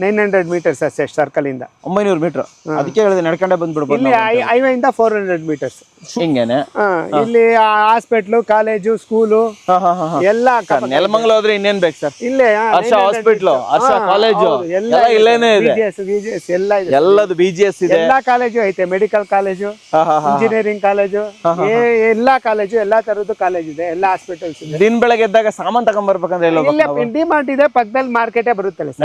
900 meters ಅಷ್ಟೇ circle ಇಂದ 900 metre. ಅದಕ್ಕೆ ಹೇಳಿದೆ ನಡ್ಕೊಂಡೆ ಬಂದ್ಬಿಡ್ಬೋದು. ಇಲ್ಲಿ ಹೈವೇ ಇಂದ 400 meters. ಹಿಂಗೇನೆ ಇಲ್ಲಿ ಹಾಸ್ಪಿಟ್ಲು, ಕಾಲೇಜು, ಸ್ಕೂಲು ಎಲ್ಲ ನೆಲಮಂಗಲ ಹೋದ್ರೆ ಇನ್ನೇನ್ ಬೇಕು ಸರ್? ಇಲ್ಲೇ ಹರ್ಷ ಹಾಸ್ಪಿಟ್ಲು, ಹರ್ಷ ಕಾಲೇಜು ಎಲ್ಲ ಇಲ್ಲೇನೆ ಇದೆ. ಎಲ್ಲ ಇದೆ, ಎಲ್ಲದು BGS ಇದೆ. ಎಲ್ಲಾ ಕಾಲೇಜು ಐತೆ. ಮೆಡಿಕಲ್ ಕಾಲೇಜು, ಇಂಜಿನಿಯರಿಂಗ್ ಕಾಲೇಜು, ಎಲ್ಲಾ ಕಾಲೇಜು, ಎಲ್ಲಾ ತರದ್ದು ಕಾಲೇಜ್ ಇದೆ. ಎಲ್ಲಾ ಹಾಸ್ಪಿಟಲ್ಸ್ ಇದೆ. ದಿನ ಬೆಳಗ್ಗೆ ಎದ್ದಾಗ ಸಾಮಾನ್ ತಗೊಂಡ್ಬರ್ಬೇಕಂದ್ರೆ ಇಲ್ಲೇ ಡಿಮಾರ್ಟ್ ಇದೆ, ಪಕ್ಕದಲ್ಲಿ ಮಾರ್ಕೆಟೇ ಬರುತ್ತಲ್ಲ ಸರ್.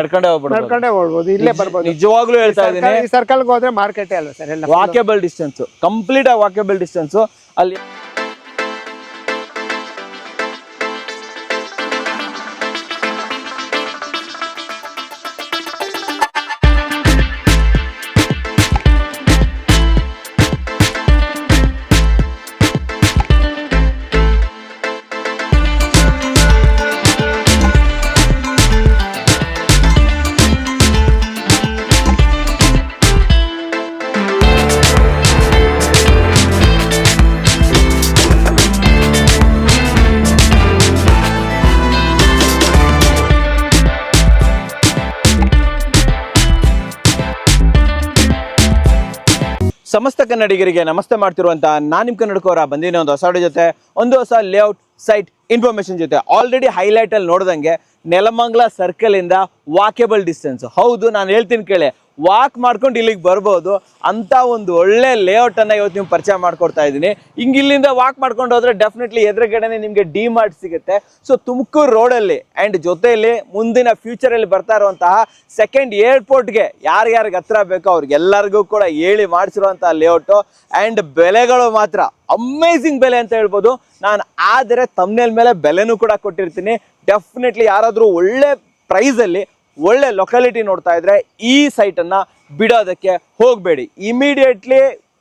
ನಡ್ಕೊಂಡೆ ಹೋಗ್ಬೋದು, ಇಲ್ಲೇ ಬರ್ಬೋದು. ನಿಜವಾಗ್ಲೂ ಹೇಳ್ತಾ ಇದ್ದೀನಿ, ಸರ್ಕಲ್ ಹೋದ್ರೆ ಮಾರ್ಕೆಟೇ ಅಲ್ವಾ ಸರ್? ಎಲ್ಲ ವಾಕೇಬಲ್ ಡಿಸ್ಟೆನ್ಸ್, ಕಂಪ್ಲೀಟ್ ಆಗಿ ವಾಕೇಬಲ್ ಡಿಸ್ಟೆನ್ಸ್. ಅಲ್ಲಿ ಸಮಸ್ತ ಕನ್ನಡಿಗರಿಗೆ ನಮಸ್ತೆ ಮಾಡ್ತಿರುವಂತ ನಾನು ನಿಮ್ಮ ಕನ್ನಡಕವರ ಬಂದಿನ ಒಂದು ಹೊಸ ಜೊತೆ, ಒಂದು ಹೊಸ ಲೇಔಟ್ ಸೈಟ್ ಇನ್ಫಾರ್ಮೇಶನ್ ಜೊತೆ. ಆಲ್ರೆಡಿ ಹೈಲೈಟ್ ಅಲ್ಲಿ ನೋಡ್ದಂಗೆ ನೆಲಮಂಗಲ ಸರ್ಕಲ್ ಇಂದ ವಾಕೇಬಲ್ ಡಿಸ್ಟೆನ್ಸ್. ಹೌದು, ನಾನು ಹೇಳ್ತೀನಿ ಕೇಳಿ, ವಾಕ್ ಮಾಡ್ಕೊಂಡು ಇಲ್ಲಿಗೆ ಬರ್ಬೋದು ಅಂತ ಒಂದು ಒಳ್ಳೆ ಲೇಔಟ್ ಅನ್ನ ಇವತ್ತು ನಿಮ್ಗೆ ಪರಿಚಯ ಮಾಡ್ಕೊಡ್ತಾ ಇದ್ದೀನಿ. ಹಿಂಗೆ ಇಲ್ಲಿಂದ ವಾಕ್ ಮಾಡ್ಕೊಂಡು ಹೋದ್ರೆ ಡೆಫಿನೆಟ್ಲಿ ಎದುರುಗಡೆನೆ ನಿಮಗೆ ಡಿಮಾರ್ಟ್ ಸಿಗುತ್ತೆ. ಸೊ ತುಮಕೂರು ರೋಡಲ್ಲಿ ಆ್ಯಂಡ್ ಜೊತೆಯಲ್ಲಿ ಮುಂದಿನ ಫ್ಯೂಚರಲ್ಲಿ ಬರ್ತಾ ಇರುವಂತಹ ಸೆಕೆಂಡ್ ಏರ್ಪೋರ್ಟ್ಗೆ ಯಾರ್ಯಾರಿಗೆ ಹತ್ರ ಬೇಕೋ ಅವ್ರಿಗೆಲ್ಲರಿಗೂ ಕೂಡ ಹೇಳಿ ಮಾಡಿಸಿರುವಂತಹ ಲೇಔಟು. ಆ್ಯಂಡ್ ಬೆಲೆಗಳು ಮಾತ್ರ ಅಮೇಝಿಂಗ್ ಬೆಲೆ ಅಂತ ಹೇಳ್ಬೋದು. ನಾನು ಆದರೆ ತಮ್ನೇಲ್ ಮೇಲೆ ಬೆಲೆನೂ ಕೂಡ ಕೊಟ್ಟಿರ್ತೀನಿ. ಡೆಫಿನೆಟ್ಲಿ ಯಾರಾದರೂ ಒಳ್ಳೆ ಪ್ರೈಸಲ್ಲಿ ಒಳ್ಳೆ ಲೊಕ್ಯಾಲಿಟಿ ನೋಡ್ತಾ ಇದ್ರೆ ಈ ಸೈಟನ್ನು ಬಿಡೋದಕ್ಕೆ ಹೋಗಬೇಡಿ. ಇಮಿಡಿಯೇಟ್ಲಿ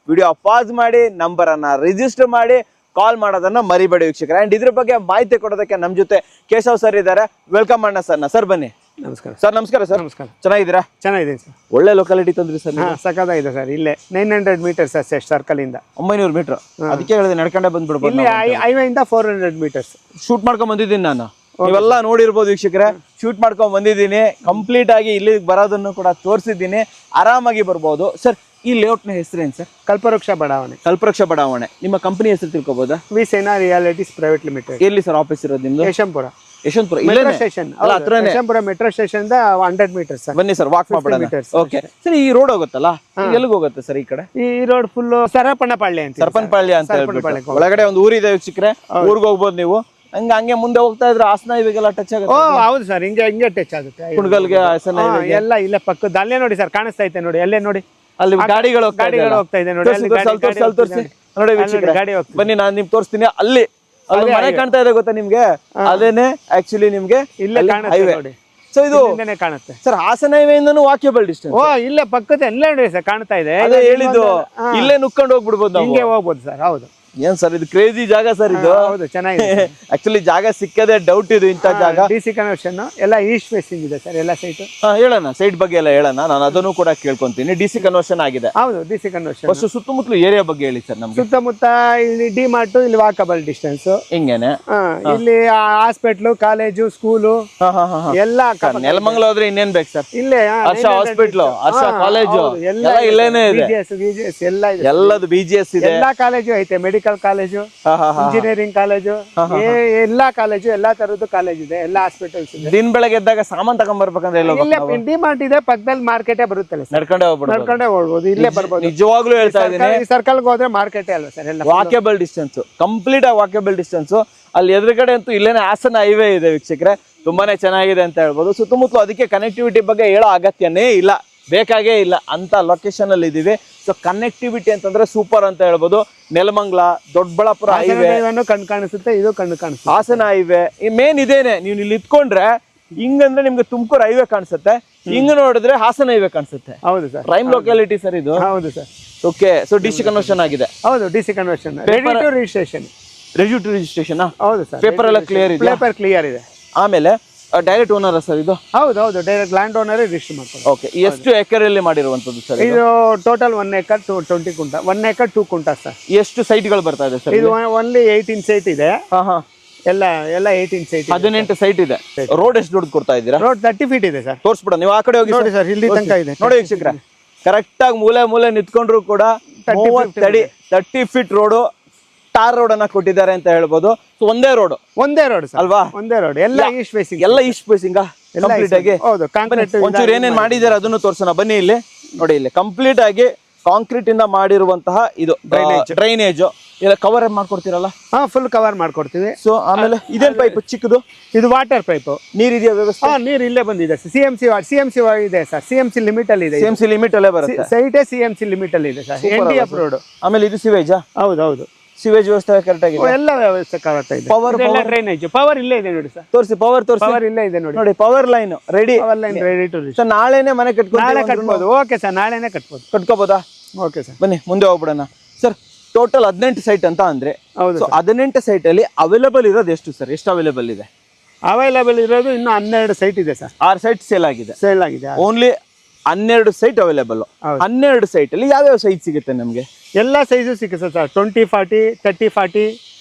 ವಿಡಿಯೋ ಪಾಸ್ ಮಾಡಿ, ನಂಬರನ್ನು ರಿಜಿಸ್ಟರ್ ಮಾಡಿ, ಕಾಲ್ ಮಾಡೋದನ್ನ ಮರಿಬೇಡಿ ವೀಕ್ಷಕರೇ. ಆ್ಯಂಡ್ ಇದ್ರ ಬಗ್ಗೆ ಮಾಹಿತಿ ಕೊಡೋದಕ್ಕೆ ನಮ್ಮ ಜೊತೆ ಕೇಶವ್ ಸರ್ ಇದ್ದಾರೆ. ವೆಲ್ಕಮ್ ಅಣ್ಣ ಸರ್ ಬನ್ನಿ. ನಮಸ್ಕಾರ ಸರ್. ನಮಸ್ಕಾರ ಸರ್. ನಮಸ್ಕಾರ. ಚೆನ್ನಾಗಿದ್ದೀರಾ? ಚೆನ್ನಾಗಿದೆ ಸರ್. ಒಳ್ಳೆ ಲೊಕ್ಯಾಲಿಟಿ ತಂದ್ರಿ ಸರ್. ಸಖತ್ತಾಗಿದೆ ಸರ್. ಇಲ್ಲೇ 900 meters ಅಷ್ಟೇ ಸರ್ಕಲ್ ಇಂದ 900 ಮೀಟರ್. ಅದಕ್ಕೆ ಹೇಳಿದೆ ನಡ್ಕೊಂಡೆ ಬಂದ್ಬಿಡ್ಬೋದು. ಇಲ್ಲಿ ಹೈವೇ ಇಂದ 400 meters. ಶೂಟ್ ಮಾಡ್ಕೊಂಡ್ ಬಂದಿದ್ದೀನಿ ನಾನು. ನೀವೆಲ್ಲ ನೋಡಿರ್ಬೋದು ವೀಕ್ಷಕರೇ, ಶೂಟ್ ಮಾಡ್ಕೊಂಡ್ ಬಂದಿದ್ದೀನಿ. ಕಂಪ್ಲೀಟ್ ಆಗಿ ಇಲ್ಲಿಗೆ ಬರೋದನ್ನು ಕೂಡ ತೋರಿಸಿದ್ದೀನಿ. ಆರಾಮಾಗಿ ಬರ್ಬೋದು ಸರ್. ಈ ಲೇಔಟ್ ನ ಹೆಸರೇನು ಸರ್? ಕಲ್ಪವೃಕ್ಷ ಬಡಾವಣೆ. ಕಲ್ಪವೃಕ್ಷ ಬಡಾವಣೆ. ನಿಮ್ಮ ಕಂಪನಿ ಹೆಸರು ತಿಳ್ಕೊಬೋದಾ? V Sena realities private limited. ಎಲ್ಲಿ ಸರ್ ಆಫೀಸ್ ಇರೋದು ನಿಮ್ದು? Yeshwanthpur. Metro station. Yeshwanthpur metro station 100 meters. ಬನ್ನಿ ಸರ್, ವಾಕ್ ಮಾಡೋಣ. Okay sir. ಈ ರೋಡ್ ಹೋಗುತ್ತಲ್ಲ, ಎಲ್ಲಿಗೆ ಹೋಗುತ್ತೆ ಸರ್? ಈ ಕಡೆ ಈ ರೋಡ್ ಫುಲ್ ಸರಪನಪಾಳ್ಯ ಅಂತ. ಸರಪನಪಾಳ್ಯ ಅಂತ ಹೇಳ್ಬಿಟ್ಟು ಒಳಗಡೆ ಒಂದು ಊರಿದೆ ವೀಕ್ಷಕರೇ. ಊರಿಗೆ ಹೋಗ್ಬೋದು ನೀವು. ಹಂಗೆ ಮುಂದೆ ಹೋಗ್ತಾ ಇದ್ರೆ ಹಾಸನ ಇವೆಲ್ಲ ಟಚ್ ಆಗುತ್ತೆ. ಹೌದು ಸರ್, ಹಿಂಗೆ ಟಚ್ ಆಗುತ್ತೆ. ಕುಣಗಲ್ಗೆ, ಹಾಸನ ಎಲ್ಲ ಇಲ್ಲೇ ಪಕ್ಕದ ಅಲ್ಲೇ ನೋಡಿ ಸರ್, ಕಾಣಿಸ್ತಾ ಐತೆ ನೋಡಿ, ಅಲ್ಲೇ ನೋಡಿ. ಅಲ್ಲಿ ಗಾಡಿಗಳು ಹೋಗ್ತಾ ಇದೆ ನೋಡಿ. ನೋಡಿ ವೀಕ್ಷಕರೇ, ಬನ್ನಿ ನಾನು ನಿಮ್ಗೆ ತೋರಿಸ್ತೀನಿ. ಅಲ್ಲಿ ಮನೆ ಕಾಣ್ತಾ ಇದೆ ಗೊತ್ತಾ ನಿಮ್ಗೆ? ಅದೇನೆ ಆಕ್ಚುಲಿ ನಿಮ್ಗೆ ಇಲ್ಲೇ ಹೈವೇ. ಸೊ ಇದು ಕಾಣುತ್ತೆ ಸರ್, ಹಾಸನ ಹೈವೇ ಇಂದನೂ ವಾಕೇಬಲ್ ಡಿಸ್ಟೆನ್ಸ್. ಇಲ್ಲೇ ಪಕ್ಕದ ಎಲ್ಲ ನೋಡಿ ಸರ್, ಕಾಣ್ತಾ ಇದೆ. ಅದೇ ಹೇಳಿದ್ದು, ಇಲ್ಲೇ ನುಕ್ಕೊಂಡು ಹೋಗ್ಬಿಡ್ಬೋದು, ಹಿಂಗೆ ಹೋಗ್ಬೋದು ಸರ್. ಹೌದು. ಏನ್ ಸರ್ ಇದು ಕ್ರೇಜಿ ಜಾಗ ಸರ್ ಇದು. ಹೌದು, ಚೆನ್ನಾಗಿದೆ. ಆಕ್ಚುಲಿ ಜಾಗ ಸಿಕ್ಕದೆ ಡೌಟ್ ಇದು ಇಂಥ ಜಾಗ. DC ಕನ್ವರ್ಷನ್ ಎಲ್ಲ ಈಸ್ಟ್ ಫೇಸಿಂಗ್ ಇದೆ ಸರ್, ಎಲ್ಲ ಸೈಟ್. ಹೇಳೋಣ, ಸೈಟ್ ಬಗ್ಗೆ ಎಲ್ಲ ಹೇಳೋಣ. ನಾನು ಅದನ್ನು ಕೂಡ ಕೇಳ್ಕೊಂತೀನಿ. DC ಕನ್ವರ್ಷನ್ ಆಗಿದೆ. ಹೌದು, DC ಕನ್ವರ್ಷನ್. ಫಸ್ಟ್ ಸುತ್ತಮುತ್ತಲು ಏರಿಯಾ ಬಗ್ಗೆ ಹೇಳಿ ಸರ್ ನಮ್ಗೆ. ಸುತ್ತಮುತ್ತ ಇಲ್ಲಿ ಡಿಮಾರ್ಟ್, ಇಲ್ಲಿ ವಾಕಬಲ್ ಡಿಸ್ಟೆನ್ಸ್. ಹಿಂಗೇನೆ ಇಲ್ಲಿ ಹಾಸ್ಪಿಟ್ಲು, ಕಾಲೇಜು, ಸ್ಕೂಲು ಎಲ್ಲ. ನೆಲಮಂಗಲ ಹೋದ್ರೆ ಇನ್ನೇನ್ ಬೇಕು ಸರ್? ಇಲ್ಲೇ ಹರ್ಷ ಹಾಸ್ಪಿಟ್ಲು, ಹರ್ಷ ಕಾಲೇಜು ಎಲ್ಲ ಇಲ್ಲೇನೆ ಇದೆ. ಎಲ್ಲ ಇದೆ, ಎಲ್ಲದು BGS ಇದೆ. ಎಲ್ಲಾ ಕಾಲೇಜು ಐತೆ. ಮೆಡಿಕಲ್ ಕಾಲೇಜು, ಇಂಜಿನಿಯರಿಂಗ್ ಕಾಲೇಜು, ಎಲ್ಲಾ ಕಾಲೇಜು, ಎಲ್ಲಾ ತರದ್ದು ಕಾಲೇಜ್ ಇದೆ. ಎಲ್ಲಾ ಹಾಸ್ಪಿಟಲ್ಸ್ ಇದೆ. ದಿನ ಬೆಳಗ್ಗೆ ಎದ್ದಾಗ ಸಾಮಾನ್ ತಗೊಂಡ್ಬರ್ಬೇಕಂದ್ರೆ ಇಲ್ಲೇ ಡಿಮಾರ್ಟ್ ಇದೆ, ಪಕ್ಕದಲ್ಲಿ ಮಾರ್ಕೆಟೇ ಬರುತ್ತಲ್ಲ ಸರ್. ನಡ್ಕೊಂಡೆ ಹೋಗ್ಬೋದು, ಇಲ್ಲೇ ಬರ್ಬೋದು. ನಿಜವಾಗ್ಲೂ ಹೇಳ್ತಾ ಇದ್ದೀನಿ, ಸರ್ಕಲ್ ಹೋದ್ರೆ ಮಾರ್ಕೆಟೇ ಅಲ್ವಾ ಸರ್? ಎಲ್ಲ ವಾಕೇಬಲ್ ಡಿಸ್ಟೆನ್ಸ್, ಕಂಪ್ಲೀಟ್ ಆಗಿ ವಾಕೇಬಲ್ ಡಿಸ್ಟೆನ್ಸ್. ಅಲ್ಲಿ ಎದುರುಗಡೆ ಅಂತೂ ಇಲ್ಲೇನೆ ಹಾಸನ ಹೈವೇ ಇದೆ ವೀಕ್ಷಕರೇ. ತುಂಬಾನೇ ಚೆನ್ನಾಗಿದೆ ಅಂತ ಹೇಳ್ಬೋದು. ಸುತ್ತಮುತ್ತಲು ಅದಕ್ಕೆ ಕನೆಕ್ಟಿವಿಟಿ ಬಗ್ಗೆ ಹೇಳೋ ಅಗತ್ಯನೇ ಇಲ್ಲ, ಬೇಕಾಗೇ ಇಲ್ಲ ಅಂತ ಲೊಕೇಶನ್ ಅಲ್ಲಿ ಇದೀವಿ. ಸೊ ಕನೆಕ್ಟಿವಿಟಿ ಅಂತಂದ್ರೆ ಸೂಪರ್ ಅಂತ ಹೇಳ್ಬೋದು. ನೆಲಮಂಗಲ, ದೊಡ್ಡಬಳ್ಳಾಪುರ ಹೈವೇ ಕಣ್ ಕಾಣಿಸುತ್ತೆ, ಇದು ಕಣ್ಣು ಕಾಣಿಸುತ್ತೆ. ಹಾಸನ ಹೈವೇ ಮೇನ್ ಇದೇನೆ. ನೀವು ಇಲ್ಲಿ ಇತ್ಕೊಂಡ್ರೆ ಹಿಂಗಂದ್ರೆ ನಿಮ್ಗೆ ತುಮಕೂರು ಹೈವೇ ಕಾಣಿಸುತ್ತೆ, ಹಿಂಗ್ ನೋಡಿದ್ರೆ ಹಾಸನ ಹೈವೇ ಕಾಣಿಸುತ್ತೆ. ಹೌದು ಸರ್, ಪ್ರೈಮ್ ಲೊಕ್ಯಾಲಿಟಿ ಸರ್ ಇದು. ಹೌದು sir. Okay. So DC conversion ಆಗಿದೆ. ಹೌದು, DC conversion. Ready to registration. ಹೌದು ಸರ್. ಪೇಪರ್ ಎಲ್ಲ ಕ್ಲಿಯರ್ ಇದೆ. ಪೇಪರ್ ಕ್ಲಿಯರ್ ಇದೆ. ಆಮೇಲೆ ಡೈರೆಕ್ಟ್ ಓನರ್ ಸರ್ ಇದು? ಹೌದು, ಡೈರೆಕ್ಟ್ ಲ್ಯಾಂಡ್ ಓನರ್ ರಿಜಿಸ್ಟರ್ ಮಾಡ್ತಾರೆ. ಓಕೆ. ಎಷ್ಟು ಎಕರೆಯಲ್ಲಿ ಮಾಡಿರುವಂತದ್ದು ಸರ್ ಇದು? ಟೋಟಲ್ 1 acre 20 ಕುಂಟ, 1 acre 2 ಕುಂಟ ಸರ್. ಎಷ್ಟು ಸೈಟ್ಗಳು ಬರ್ತಾ ಇದೆ ಸರ್ ಇದು? ಓನ್ಲಿ 18 ಸೈಟ್ ಇದೆ. ಎಲ್ಲ 18 ಸೈಟ್ 18 ಸೈಟ್ ಇದೆ. ರೋಡ್ ಎಷ್ಟು ದೊಡ್ಡದು ಕೊಡ್ತಾ ಇದ್ದೀರಾ? ರೋಡ್ 30 ಫೀಟ್ ಇದೆ ಸರ್. ತೋರಿಸ್ಬಿಡ, ನೀವು ಆ ಕಡೆ ಹೋಗಿ ನೋಡಿ ಸರ್, ಇಲ್ಲಿ ತನಕ ಇದೆ. ನೋಡಿ ವೀಕ್ಷಕರೇ, ಕರೆಕ್ಟ್ ಆಗಿ ಮೂಲೆ ನಿಂತ್ಕೊಂಡ್ರು ಕೂಡ 30 ಫೀಟ್ ರೋಡು, ಟಾರ್ ರೋಡ್ ಅನ್ನ ಕೊಟ್ಟಿದ್ದಾರೆ ಅಂತ ಹೇಳ್ಬೋದು. ಸೊ ಒಂದೇ ರೋಡ್ ಸರ್ ಅಲ್ವಾ? ಒಂದೇ ರೋಡ್, ಎಲ್ಲ ಈಸ್ಟ್ ಫೇಸಿಂಗ್. ಎಲ್ಲ ಈಸ್ಟ್ ಫೇಸಿಂಗ್ ಕಂಪ್ಲೀಟ್ ಆಗಿ. ಹೌದು, ಕಾಂಕ್ರೀಟ್ ಒಂಚೂರು ಏನೇನ್ ಮಾಡಿದ್ದಾರೆ ಅದನ್ನು ತೋರ್ಸೋಣ ಬನ್ನಿ. ಇಲ್ಲಿ ನೋಡಿ, ಇಲ್ಲಿ ಕಂಪ್ಲೀಟ್ ಆಗಿ ಕಾಂಕ್ರೀಟ್ ಇಂದ ಮಾಡಿರುವಂತಹ ಇದು ಡ್ರೈನೇಜ್ ಎಲ್ಲ ಕವರ್ ಮಾಡ್ಕೊಡ್ತೀರಲ್ಲ? ಹಾ, ಫುಲ್ ಕವರ್ ಮಾಡ್ಕೊಡ್ತೀವಿ. ಸೊ ಆಮೇಲೆ ಇದೇನ್ ಪೈಪ್ ಚಿಕ್ಕದು? ಇದು ವಾಟರ್ ಪೈಪ್. ನೀರಿದೆಯಾ ವ್ಯವಸ್ಥೆ? ನೀರು ಇಲ್ಲೇ ಬಂದಿದೆ. ಸಿಎಂಸಿ ಇದೆ ಸರ್. ಸಿಎಂಸಿ ಲಿಮಿಟ್ ಅಲ್ಲಿ ಇದೆ. ಸಿಎಂಸಿ ಲಿಮಿಟ್ ಅಲ್ಲೇ ಬರುತ್ತೆ. ಸೈಟೇ ಸಿಎಂಸಿ ಲಿಮಿಟ್ ಅಲ್ಲಿ ಇದೆ ಸರ್. NDF road. ಆಮೇಲೆ ಇದು ಸಿವೇಜಾ? ಹೌದು, ಸಿವೇಜ್ ವ್ಯವಸ್ಥೆ ಕರೆಕ್ಟ್ ಆಗಿದೆ. ಎಲ್ಲ ವ್ಯವಸ್ಥೆ ಕರೆಕ್ಟ್ ಇದೆ. ಪವರ್ ಡ್ರೈನೇಜ್ ಪವರ್ ಇಲ್ಲೇ ಇದೆ ನೋಡಿ ಸರ್. ತೋರಿಸಿ, ಪವರ್ ತೋರಿಸಿ. ಪವರ್ ಇಲ್ಲೇ ಇದೆ ನೋಡಿ. Power line ready. Power line ready to reach. Sir ನಾಳೆನೇ ಮನೆ ನಾಳೆ ಕಟ್ಬೋದು. ಓಕೆ ಸರ್, ನಾಳೆನೇ ಕಟ್ಕೋಬೋದಾ? ಓಕೆ ಸರ್, ಬನ್ನಿ ಮುಂದೆ ಹೋಗ್ಬಿಡೋಣ. ಸರ್ ಟೋಟಲ್ 18 ಸೈಟ್ ಅಂತ ಅಂದ್ರೆ, ಹೌದು. 18 ಸೈಟ್ ಅಲ್ಲಿ ಅವೈಲೇಬಲ್ ಇರೋದು ಎಷ್ಟು ಸರ್? ಎಷ್ಟು ಅವೈಲೇಬಲ್ ಇದೆ? ಅವೈಲೇಬಲ್ ಇರೋದು ಇನ್ನು 12 ಸೈಟ್ ಇದೆ ಸರ್. 6 ಸೈಟ್ ಸೇಲ್ ಆಗಿದೆ. Only 12 site available. 12 ಸೈಟ್ ಅಲ್ಲಿ ಯಾವ್ಯಾವ ಸೈಟ್ ಸಿಗುತ್ತೆ ನಮ್ಗೆ? ಎಲ್ಲ ಸೈಜು ಸಿಗುತ್ತೆ ಸರ್. 20, 40, 30, 40,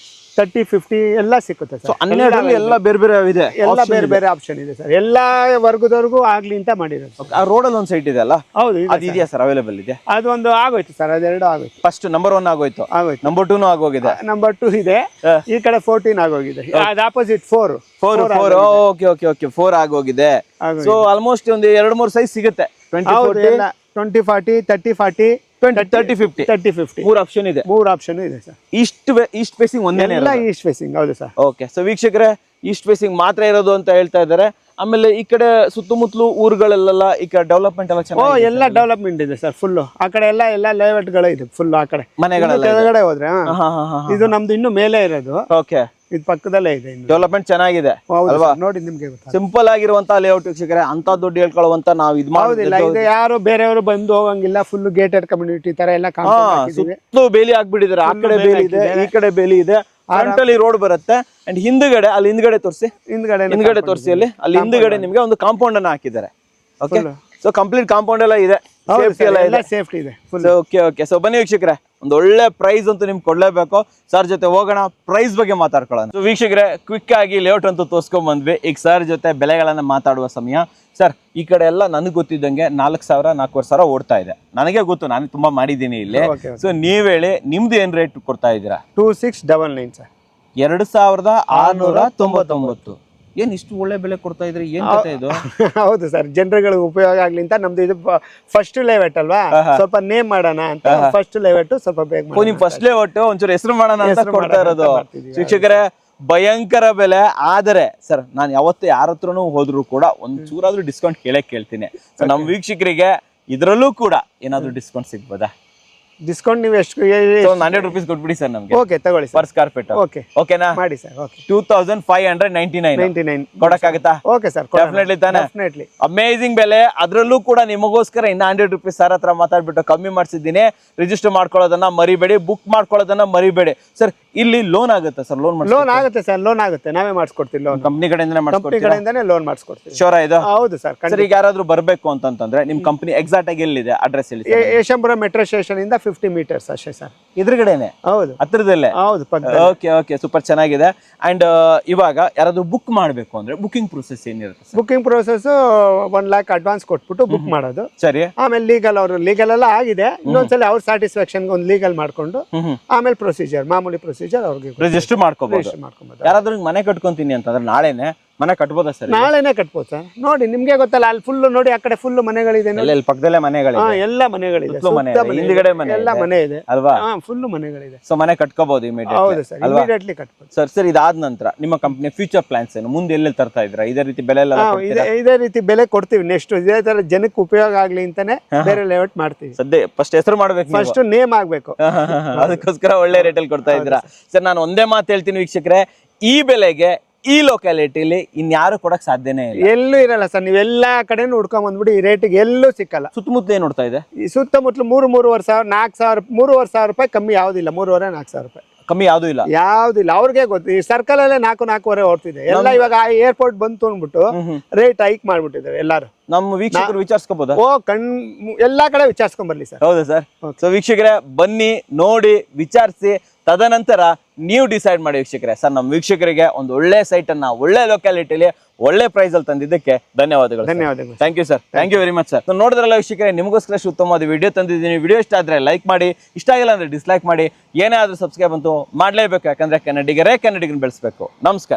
30, 50 ಎಲ್ಲ ಸಿಕ್ಕುತ್ತೆ ಸರ್. 12 ಎಲ್ಲ ಬೇರೆ ಬೇರೆ ಇದೆ. ಎಲ್ಲ ಬೇರೆ ಆಪ್ಷನ್ ಇದೆ ಸರ್. ಎಲ್ಲ ವರ್ಗದವರೆಗೂ ಆಗ್ಲಿ ಅಂತ ಮಾಡಿರೋದು. ಆ ರೋಡಲ್ಲಿ ಒಂದು ಸೈಟ್ ಇದೆ ಅಲ್ಲ? ಹೌದು, ಅದು ಇದೆಯಾ ಸರ್? ಅವೈಲೇಬಲ್ ಇದೆ. ಅದೊಂದು ಆಗೋಯ್ತು ಸರ್. ಅದೆರಡು ಆಗೋಯ್ತು. ಫಸ್ಟ್ ನಂಬರ್ 1 ಆಗೋಯ್ತು. ನಂಬರ್ 2 ಆಗೋಗಿದೆ. ನಂಬರ್ 2 ಇದೆ. ಈ ಕಡೆ 14 ಆಗೋಗಿದೆ. ಅದು ಆಪೋಸಿಟ್ 4. ಓಕೆ 4 ಆಗೋಗಿದೆ. ಸೊ ಆಲ್ಮೋಸ್ಟ್ ಒಂದು 2-3 ಸೈಜ್ ಸಿಗುತ್ತೆ. 20, 40, 30, 40, 30, 50 ಮೂರು ಆಪ್ಷನ್ ಇದೆ. ಸರ್. ಈಸ್ಟ್ ಫೇಸಿಂಗ್ ಒಂದೇ ಎಲ್ಲ ಈಸ್ಟ್ ಫೇಸಿಂಗ್. ಹೌದು ಸರ್. ಓಕೆ. ಸೊ ವೀಕ್ಷಕರೇ, ಈಸ್ಟ್ ಫೇಸಿಂಗ್ ಮಾತ್ರ ಇರೋದು ಅಂತ ಹೇಳ್ತಾ ಇದ್ದಾರೆ. ಆಮೇಲೆ ಈ ಕಡೆ ಸುತ್ತಮುತ್ತಲು ಊರುಗಳಲ್ಲೆಲ್ಲ ಈ ಕಡೆ ಡೆವಲಪ್ಮೆಂಟ್ ಎಲ್ಲ ಚೆನ್ನಾಗಿ ಎಲ್ಲ ಡೆವಲಪ್ಮೆಂಟ್ ಇದೆ ಸರ್. ಫುಲ್ ಆ ಕಡೆ ಎಲ್ಲ ಲೇಔಟ್ ಗಳು ಇದೆ. ಫುಲ್ ಆ ಕಡೆ ಮನೆಗಳೆಲ್ಲ ಕೆಳಗಡೆ ಹೋದ್ರೆ ಇದು ನಮ್ದು ಇನ್ನು ಮೇಲೆ ಇರೋದು. ಓಕೆ. ಇದು ಪಕ್ಕದಲ್ಲೇ ಇದೆ. ಡೆವಲಪ್ಮೆಂಟ್ ಚೆನ್ನಾಗಿದೆ ಅಲ್ವಾ? ನೋಡಿ, ನಿಮ್ಗೆ ಸಿಂಪಲ್ ಆಗಿರುವಂತ ಲೇಔಟ್ ವೀಕ್ಷಕರೇ. ಅಂತ ದುಡ್ಡು ಹೇಳ್ಕೊಳ್ಳುವಂತ ನಾವು ಇದು ಮಾಡೋದಿಲ್ಲ. ಇದು ಯಾರು ಬೇರೆಯವರು ಬಂದು ಹೋಗಂಗಿಲ್ಲ. ಫುಲ್ ಗೇಟೆಡ್ ಕಮ್ಯುನಿಟಿ ತರ ಎಲ್ಲ ಸುತ್ತಲೂ ಬೇಲಿ ಹಾಕ್ಬಿಟ್ಟಿದ್ದಾರೆ. ಆ ಕಡೆ ಬೇಲಿ ಇದೆ, ಈ ಕಡೆ ಬೇಲಿ ಇದೆ. ಫ್ರಂಟ್ ಅಲ್ಲಿ ರೋಡ್ ಬರುತ್ತೆ. ಅಂಡ್ ಹಿಂದ್ಗಡೆ, ಅಲ್ಲಿ ಹಿಂದ್ಗಡೆ ತೋರಿಸಿ, ಹಿಂದ್ಗಡೆ ತೋರಿಸಿ. ಅಲ್ಲಿ ಹಿಂದ್ಗಡೆ ನಿಮ್ಗೆ ಒಂದು ಕಾಂಪೌಂಡ್ ಅನ್ನ ಹಾಕಿದ್ದಾರೆ. ಓಕೆ. ಸೊ ಕಂಪ್ಲೀಟ್ ಕಾಂಪೌಂಡ್ ಎಲ್ಲ ಇದೆ. ಸೇಫ್ಟಿ ಎಲ್ಲ ಸೇಫ್ಟಿ ಇದೆ. ಓಕೆ. ಸೊ ಬನ್ನಿ ವೀಕ್ಷಕರೇ, ಒಂದು ಒಳ್ಳೆ ಪ್ರೈಸ್ ಅಂತೂ ನಿಮ್ಗೆ ಕೊಡ್ಲೇಬೇಕು. ಸರ್ ಜೊತೆ ಹೋಗೋಣ, ಪ್ರೈಸ್ ಬಗ್ಗೆ ಮಾತಾಡ್ಕೊಳ್ಳೋಣ. ಸೊ ವೀಕ್ಷಕರೇ, ಕ್ವಿಕ್ ಆಗಿ ಲೇಔಟ್ ಅಂತೂ ತೋರ್ಸ್ಕೊಂಡ್ ಬಂದ್ವಿ. ಈಗ ಸರ್ ಜೊತೆ ಬೆಲೆಗಳನ್ನ ಮಾತಾಡುವ ಸಮಯ. ಸರ್, ಈ ಕಡೆ ಎಲ್ಲ ನನಗೆ ಗೊತ್ತಿದ್ದಂಗೆ 4,000, 4,500 ಓಡ್ತಾ ಇದೆ. ನನಗೆ ಗೊತ್ತು, ನಾನು ತುಂಬಾ ಮಾಡಿದ್ದೀನಿ ಇಲ್ಲಿ. ಸೊ ನೀವ್ ಹೇಳಿ, ನಿಮ್ದು ಏನ್ ರೇಟ್ ಕೊಡ್ತಾ ಇದ್ದೀರಾ? 2699 ಸರ್. 2699. ಏನ್ ಇಷ್ಟು ಒಳ್ಳೆ ಬೆಲೆ ಕೊಡ್ತಾ ಇದ್ರಿ? ಏನ್ ಕಥೆ ಇದು? ಹೌದು ಸರ್, ಜನರುಗಳಿಗೆ ಉಪಯೋಗ ಆಗ್ಲಿ ಅಂತ ನಮ್ದು ಇದು ಫಸ್ಟ್ ಲೇಔಟ್ ಅಲ್ವಾ, ಸ್ವಲ್ಪ ನೇಮ್ ಮಾಡೋಣ ಅಂತ ಫಸ್ಟ್ ಲೇಔಟ್ ಸ್ವಲ್ಪ ಬೇಗ. ನಿಮ್ ಫಸ್ಟ್ ಲೇಔಟ್ ಒಂಚೂರು ಹೆಸರು ಮಾಡೋಣ ಅಂತ ಕೊಡ್ತಾ ಇರೋದು. ಶಿಕ್ಷಕರೇ, ಭಯಂಕರ ಬೆಲೆ. ಆದರೆ ಸರ್, ನಾನು ಯಾವತ್ತು ಯಾರ ಹತ್ರನೂ ಹೋದ್ರು ಕೂಡ ಒಂಚೂರಾದ್ರೂ ಡಿಸ್ಕೌಂಟ್ ಕೇಳ್ತೀನಿ. ಸೊ ನಮ್ಮ ವೀಕ್ಷಕರಿಗೆ ಇದರಲ್ಲೂ ಕೂಡ ಏನಾದ್ರು ಡಿಸ್ಕೌಂಟ್ ಸಿಗ್ಬೋದಾ? ಡಿಸ್ಕೌಂಟ್ ನೀವು ಎಷ್ಟು? 100 ರೂಪೀಸ್ ಕೊಟ್ಬಿಡಿ ಸರ್ ನಮ್ಗೆ. ಓಕೆ, ತಗೊಳ್ಳಿ ಪರ್ ಸ್ಕ್ವೇರ್ ಫೀಟ್. ಓಕೆನಾ? ಮಾಡಿ ಸರ್. ಓಕೆ. 2599 ಕೊಡಕ್ಕಾಗತ್ತಾ? ಓಕೆ ಸರ್, ಡೆಫಿನೆಟ್ಲಿ ತಾನೆ. ಅಮೇಜಿಂಗ್ ಬೆಲೆ. ಅದರಲ್ಲೂ ಕೂಡ ನಿಮಗೋಸ್ಕರ ಇನ್ನ 100 ರೂಪೀಸ್ ಸರ್ ಹತ್ರ ಮಾತಾಡ್ಬಿಟ್ಟು ಕಮ್ಮಿ ಮಾಡಿಸಿದ್ದೀನಿ. ರಿಜಿಸ್ಟರ್ ಮಾಡ್ಕೊಳ್ಳೋದನ್ನ ಮರಿಬೇಡಿ, ಬುಕ್ ಮಾಡ್ಕೊಳ್ಳೋದನ್ನ ಮರಿಬೇಡಿ. ಸರ್, ಇಲ್ಲಿ ಲೋನ್ ಆಗುತ್ತೆ ಸರ್? ಲೋನ್ ಆಗುತ್ತೆ ಸರ್. ಲೋನ್ ಆಗುತ್ತೆ, ನಾವೇ ಮಾಡಿಸ್ಕೊಡ್ತೀವಿ. ಲೋನ್ ಕಂಪ್ನಿ ಕಡೆಯಿಂದನೇ ಮಾಡಿಸ್ಕೊಡ್ತೀವಿ. ಲೋನ್ ಮಾಡಿಸ್ಕೊಡ್ತೀವಿ. ಶೋರ್ ಇದು? ಹೌದು ಸರ್. ಸರ್, ಈಗ ಯಾರಾದ್ರೂ ಬರ್ಬೇಕು ಅಂತಂದ್ರೆ ನಿಮ್ ಕಂಪ್ನಿ ಎಕ್ಸಾಕ್ಟ್ ಆಗಿ ಎಲ್ಲಿದೆ? ಅಡ್ರೆಸ್ ಹೇಳಿ. ಯಶವಂತಪುರ ಮೆಟ್ರೋ ಸ್ಟೇಷನ್ ಇಂದ 50 ಮೀಟರ್ಸ್ ಅಷ್ಟೇ ಸರ್. ಎದುರುಗಡೆನೆ? ಹೌದು, ಹತ್ರದಲ್ಲೇ. ಹೌದು. ಓಕೆ, ಸೂಪರ್ ಚೆನ್ನಾಗಿದೆ. ಅಂಡ್ ಇವಾಗ ಯಾರಾದ್ರೂ ಬುಕ್ ಮಾಡ್ಬೇಕು ಅಂದ್ರೆ ಬುಕಿಂಗ್ ಪ್ರೊಸೆಸ್ ಏನಿರುತ್ತೆ? ಬುಕಿಂಗ್ ಪ್ರೊಸೆಸ್ 1 lakh ಅಡ್ವಾನ್ಸ್ ಕೊಟ್ಬಿಟ್ಟು ಬುಕ್ ಮಾಡೋದು. ಸರಿ. ಆಮೇಲೆ ಲೀಗಲ್ ಎಲ್ಲ ಆಗಿದೆ. ಇನ್ನೊಂದ್ಸಲ ಅವ್ರ ಸ್ಯಾಟಿಸ್ಫ್ಯಾಕ್ಷನ್ ಒಂದು ಲೀಗಲ್ ಮಾಡ್ಕೊಂಡು ಆಮೇಲೆ ಪ್ರೊಸೀಜರ್, ಮಾಮೂಲಿ ಪ್ರೊಸೀಜರ್ ಅವ್ರಿಗೆ ರಿಜಿಸ್ಟರ್ ಮಾಡ್ಕೋಬಹುದು. ಯಾರಾದ್ರೂ ಮನೆ ಕಟ್ಕೊಂತೀನಿ ಅಂತಂದ್ರೆ ನಾಳೆನೆ ಮನೆ ಕಟ್ಬೋದಾ ಸರ್? ನಾಳೆನೆ ಕಟ್ಬೋದು ಸರ್. ನೋಡಿ, ನಿಮ್ಗೆ ಗೊತ್ತಲ್ಲ, ಅಲ್ಲಿ ಫುಲ್ ನೋಡಿ, ಆ ಕಡೆ ಫುಲ್ ಮನೆಗಳಿದೆ. ಪಕ್ಕದಲ್ಲೇ ಮನೆಗಳಿದೆ. ಎಲ್ಲ ಮನೆಗಳಿದೆ. ಹಿಂದ್ಗಡೆ ಮನೆ ಎಲ್ಲ ಮನೆ ಇದೆ ಅಲ್ವಾ? ಫುಲ್ ಮನೆಗಳಿದೆ. ಸೊ ಮನೆ ಕಟ್ಕೋಬಹುದು ಇಮಿಡಿಯೇಟ್ಲಿ. ಹೌದು ಸರ್, ಇಮಿಡಿಯೇಟ್ಲಿ ಕಟ್ಬೋದು. ಸರ್, ಇದಾದ ನಂತರ ನಿಮ್ಮ ಕಂಪನಿ ಫ್ಯೂಚರ್ ಪ್ಲಾನ್ಸ್ ಏನು? ಮುಂದೆ ಎಲ್ಲೆಲ್ಲಿ ತರ್ತಾ ಇದ್ದೀರಾ? ಇದೇ ರೀತಿ ಬೆಲೆ ಎಲ್ಲ ಇದೇ ರೀತಿ ಬೆಲೆ ಕೊಡ್ತೀವಿ. ನೆಕ್ಸ್ಟ್ ಇದೇ ತರ ಜನಕ್ಕೆ ಉಪಯೋಗ ಆಗ್ಲಿ ಅಂತಾನೆ ಬೇರೆ ಲೇಔಟ್ ಮಾಡ್ತೀವಿ. ಸದ್ಯ ಫಸ್ಟ್ ಹೆಸರು ಮಾಡ್ಬೇಕು, ಫಸ್ಟ್ ನೇಮ್ ಆಗ್ಬೇಕು. ಅದಕ್ಕೋಸ್ಕರ ಒಳ್ಳೆ ರೇಟಲ್ಲಿ ಕೊಡ್ತಾ ಇದ್ದೀರಾ. ಸರ್, ನಾನು ಒಂದೇ ಮಾತು ಹೇಳ್ತೀನಿ ವೀಕ್ಷಕರೇ, ಈ ಬೆಲೆಗೆ ಈ ಲೊಕ್ಯಾಲಿಟಿಲಿ ಇನ್ಯಾರು ಕೊಡಕ್ ಸಾಧ್ಯನೇ ಇಲ್ಲ. ಎಲ್ಲೂ ಇರಲ್ಲ ಸರ್. ನೀವು ಎಲ್ಲಾ ಕಡೆನೂ ಹುಡ್ಕೊಂಡ್ ಬಂದ್ಬಿಡಿ, ಈ ರೇಟಿಗೆ ಎಲ್ಲೂ ಸಿಕ್ಕಲ್ಲ. ಸುತ್ತಮುತ್ತ ಏನ್ ನೋಡ್ತಾ ಇದೆ? ಈ ಸುತ್ತಮುತ್ತಲು 3,500, 4,000, 3,500 ರೂಪಾಯಿ ಕಮ್ಮಿ ಯಾವ್ದಿಲ್ಲ. 3,500-4,000 ರೂಪಾಯಿ ಕಮ್ಮಿ ಯಾವ್ದು ಇಲ್ಲ. ಅವ್ರಿಗೆ ಗೊತ್ತು. ಈ ಸರ್ಕಲ್ ಅಲ್ಲೇ 4,500 ಓಡ್ತಿದೆ ಎಲ್ಲ. ಇವಾಗ ಏರ್ಪೋರ್ಟ್ ಬಂತು ಅಂದ್ಬಿಟ್ಟು ರೇಟ್ ಹೈಕ್ ಮಾಡ್ಬಿಟ್ಟಿದ್ದಾರೆ ಎಲ್ಲಾರು. ನಮ್ಮ ವೀಕ್ಷಕರು ವಿಚಾರಿಸ್ಕೋಬಹುದಾ? ಎಲ್ಲಾ ಕಡೆ ವಿಚಾರಿಸ್ಕೊಂಡ್ ಬರ್ಲಿ ಸರ್. ಹೌದಾ ಸರ್? ಸೊ ವೀಕ್ಷಕರೇ, ಬನ್ನಿ, ನೋಡಿ, ವಿಚಾರಿಸಿ ತದನಂತರ ನೀವು ಡಿಸೈಡ್ ಮಾಡಿ ವೀಕ್ಷಕರೇ. ಸರ್, ನಮ್ಮ ವೀಕ್ಷಕರಿಗೆ ಒಂದು ಒಳ್ಳೆ ಸೈಟ್ ಅನ್ನ ಒಳ್ಳೆ ಲೊಕ್ಯಾಲಿಟಿಲಿ ಒಳ್ಳೆ ಪ್ರೈಸ್ ಅಲ್ಲಿ ತಂದಿದ್ದಕ್ಕೆ ಧನ್ಯವಾದಗಳು. Thank you sir, thank you very much sir. ನೋಡಿದ್ರಲ್ಲ ವೀಕ್ಷಕರೇ, ನಿಮಗೋಸ್ಕರ ಉತ್ತಮವಾದ ವಿಡಿಯೋ ತಂದಿದ್ದೀನಿ. ವಿಡಿಯೋ ಇಷ್ಟ ಆದ್ರೆ ಲೈಕ್ ಮಾಡಿ, ಇಷ್ಟ ಆಗಿಲ್ಲ ಅಂದ್ರೆ ಡಿಸ್ಲೈಕ್ ಮಾಡಿ, ಏನೇ ಆದ್ರೂ ಸಬ್ಸ್ಕ್ರೈಬ್ ಅಂತೂ ಮಾಡಲೇಬೇಕು. ಯಾಕಂದ್ರೆ ಕನ್ನಡಿಗರೇ ಕನ್ನಡಿಗರನ್ನ ಬೆಳೆಸಬೇಕು. ನಮಸ್ಕಾರ.